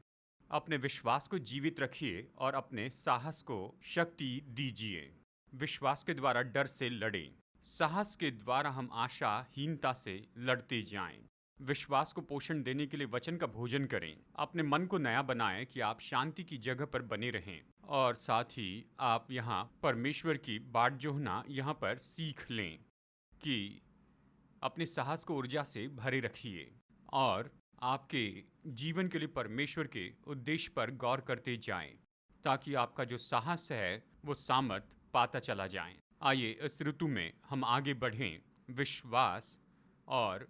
अपने विश्वास को जीवित रखिए और अपने साहस को शक्ति दीजिए। विश्वास के द्वारा डर से लड़ें, साहस के द्वारा हम आशाहीनता से लड़ते जाएं। विश्वास को पोषण देने के लिए वचन का भोजन करें। अपने मन को नया बनाएं कि आप शांति की जगह पर बने रहें और साथ ही आप यहाँ परमेश्वर की बाट जोहना यहाँ पर सीख लें कि अपने साहस को ऊर्जा से भरे रखिए और आपके जीवन के लिए परमेश्वर के उद्देश्य पर गौर करते जाएं, ताकि आपका जो साहस है वो सामर्थ पाता चला जाए। आइए इस ऋतु में हम आगे बढ़ें विश्वास और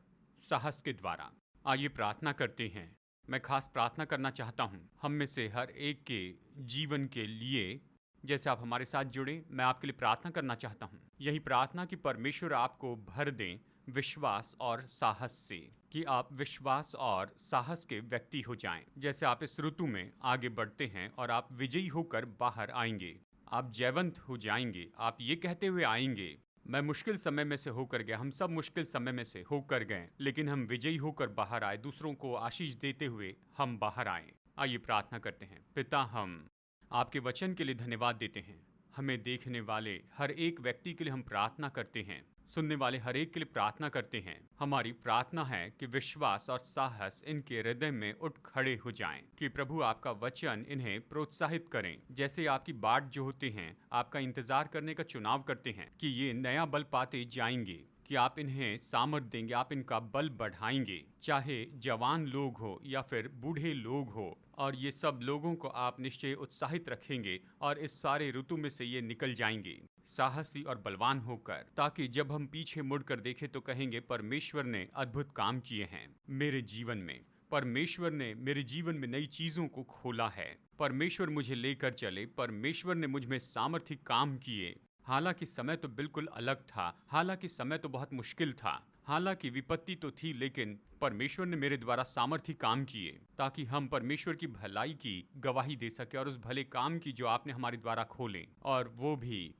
साहस के द्वारा। आइए प्रार्थना करते हैं। मैं खास प्रार्थना करना चाहता हूँ हम में से हर एक के जीवन के लिए। जैसे आप हमारे साथ जुड़े, मैं आपके लिए प्रार्थना करना चाहता हूँ। यही प्रार्थना कि परमेश्वर आपको भर दें विश्वास और साहस से, कि आप विश्वास और साहस के व्यक्ति हो जाएं। जैसे आप इस ऋतु में आगे बढ़ते हैं और आप विजयी होकर बाहर आएंगे, आप जयवंत हो जाएंगे। आप ये कहते हुए आएंगे, मैं मुश्किल समय में से होकर गया, हम सब मुश्किल समय में से होकर गए, लेकिन हम विजयी होकर बाहर आए। दूसरों को आशीष देते हुए हम बाहर आए। आइए प्रार्थना करते हैं। पिता, हम आपके वचन के लिए धन्यवाद देते हैं। हमें देखने वाले हर एक व्यक्ति के लिए हम प्रार्थना करते हैं, सुनने वाले हर एक के लिए प्रार्थना करते हैं। हमारी प्रार्थना है कि विश्वास और साहस इनके हृदय में उठ खड़े हो जाएं, कि प्रभु आपका वचन इन्हें प्रोत्साहित करें। जैसे आपकी बाट जो होते हैं, आपका इंतजार करने का चुनाव करते हैं, कि ये नया बल पाते जाएंगे, कि आप इन्हें सामर्थ देंगे, आप इनका बल बढ़ाएंगे। चाहे जवान लोग हो या फिर बूढ़े लोग हो, और ये सब लोगों को आप निश्चय उत्साहित रखेंगे और इस सारे ऋतु में से ये निकल जाएंगे साहसी और बलवान होकर, ताकि जब हम पीछे मुड़कर देखें तो कहेंगे परमेश्वर ने अद्भुत काम किए हैं मेरे जीवन में। परमेश्वर ने मेरे जीवन में नई चीज़ों को खोला है। परमेश्वर मुझे लेकर चले, परमेश्वर ने मुझ में सामर्थ्य काम किए। हालांकि समय तो बिल्कुल अलग था, हालांकि समय तो बहुत मुश्किल था, हालांकि विपत्ति तो थी, लेकिन परमेश्वर ने मेरे द्वारा सामर्थ्य काम किए ताकि हम परमेश्वर की भलाई की गवाही दे सके और उस भले काम की जो आपने हमारे द्वारा खोले, और वो भी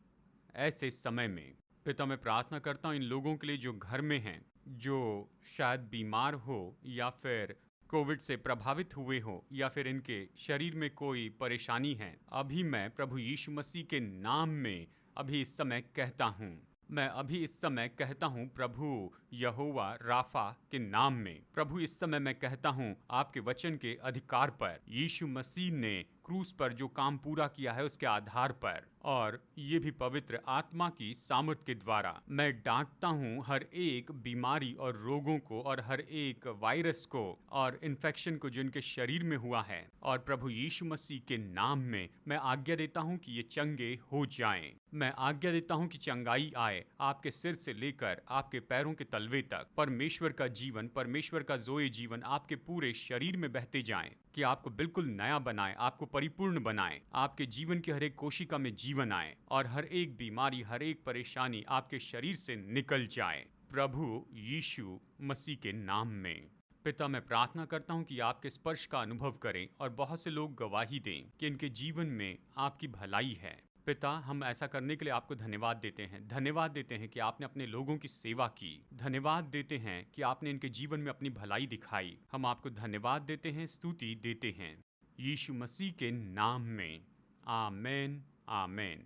ऐसे समय में। पिता, मैं प्रार्थना करता हूँ इन लोगों के लिए जो घर में हैं, जो शायद बीमार हो या फिर कोविड से प्रभावित हुए हो या फिर इनके शरीर में कोई परेशानी है। अभी मैं प्रभु यीशु मसीह के नाम में अभी इस समय कहता हूँ, मैं अभी इस समय कहता हूँ प्रभु यहोवा राफा के नाम में। प्रभु इस समय मैं कहता हूँ आपके वचन के अधिकार पर, यीशु मसीह ने क्रूस पर जो काम पूरा किया है उसके आधार पर, और ये भी पवित्र आत्मा की सामर्थ के द्वारा, मैं डांटता हूँ हर एक बीमारी और रोगों को और हर एक वायरस को और इन्फेक्शन को जो इनके शरीर में हुआ है, और प्रभु यीशु मसीह के नाम में मैं आज्ञा देता हूँ कि ये चंगे हो जाएं। मैं आज्ञा देता हूँ कि चंगाई आए आपके सिर से लेकर आपके पैरों के तलवे तक। परमेश्वर का जीवन, परमेश्वर का जोए जीवन आपके पूरे शरीर में बहते जाए कि आपको बिल्कुल नया बनाए, आपको परिपूर्ण बनाए, आपके जीवन की हर एक कोशिका में जीवन आए और हर एक बीमारी, हर एक परेशानी आपके शरीर से निकल जाए प्रभु यीशु मसीह के नाम में। पिता, मैं प्रार्थना करता हूँ कि आपके स्पर्श का अनुभव करें और बहुत से लोग गवाही दें कि इनके जीवन में आपकी भलाई है। पिता, हम ऐसा करने के लिए आपको धन्यवाद देते हैं। धन्यवाद देते हैं कि आपने अपने लोगों की सेवा की। धन्यवाद देते हैं कि आपने इनके जीवन में अपनी भलाई दिखाई। हम आपको धन्यवाद देते हैं, स्तुति देते हैं यीशु मसीह के नाम में। आमेन, आमेन,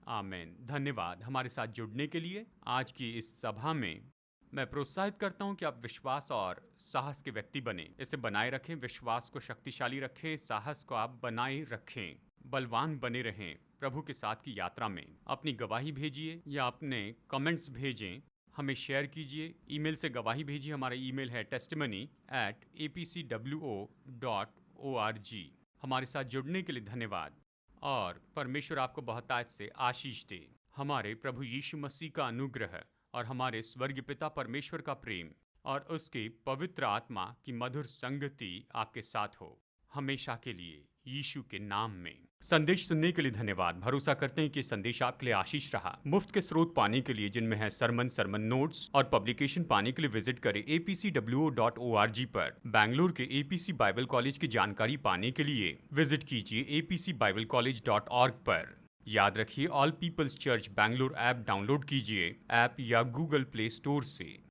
आमेन। धन्यवाद हमारे साथ जुड़ने के लिए। आज की इस सभा में मैं प्रोत्साहित करता हूं कि आप विश्वास और साहस के व्यक्ति बने, इसे बनाए रखें। विश्वास को शक्तिशाली रखें, साहस को आप बनाए रखें, बलवान बने रहें प्रभु के साथ की यात्रा में। अपनी गवाही भेजिए या अपने कमेंट्स भेजें, हमें शेयर कीजिए। ईमेल से गवाही भेजिए। हमारा ईमेल है testimony@apcwo.org। हमारे साथ जुड़ने के लिए धन्यवाद और परमेश्वर आपको बहुतायत से आशीष दे। हमारे प्रभु यीशु मसीह का अनुग्रह और हमारे स्वर्गीय पिता परमेश्वर का प्रेम और उसकी पवित्र आत्मा की मधुर संगति आपके साथ हो हमेशा के लिए, यीशु के नाम में। संदेश सुनने के लिए धन्यवाद। भरोसा करते हैं कि संदेश आपके लिए आशीष रहा। मुफ्त के स्रोत पाने के लिए, जिनमें है सरमन नोट्स और पब्लिकेशन, पाने के लिए विजिट करें apcwo.org पर। बैंगलोर के एपीसी बाइबल कॉलेज की जानकारी पाने के लिए विजिट कीजिए apcbiblecollege.org पर। याद रखिए, all peoples church Bangalore app download कीजिए ऐप या गूगल प्ले स्टोर से।